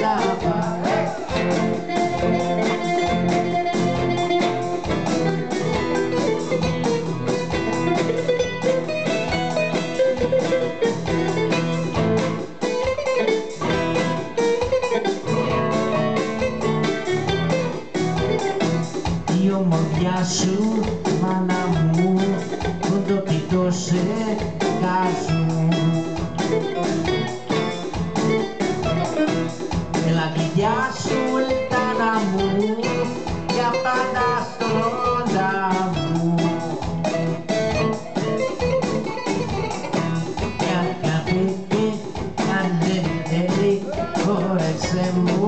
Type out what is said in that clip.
Η ομορφιά σου, μάνα μου, που το κοιτώ σε κάζουν. Έλα τη γεια σου, λιτάνα μου, για πάντα στον ταμπού. Για καπίτι, αν δεν θέλει, χώρεσέ μου.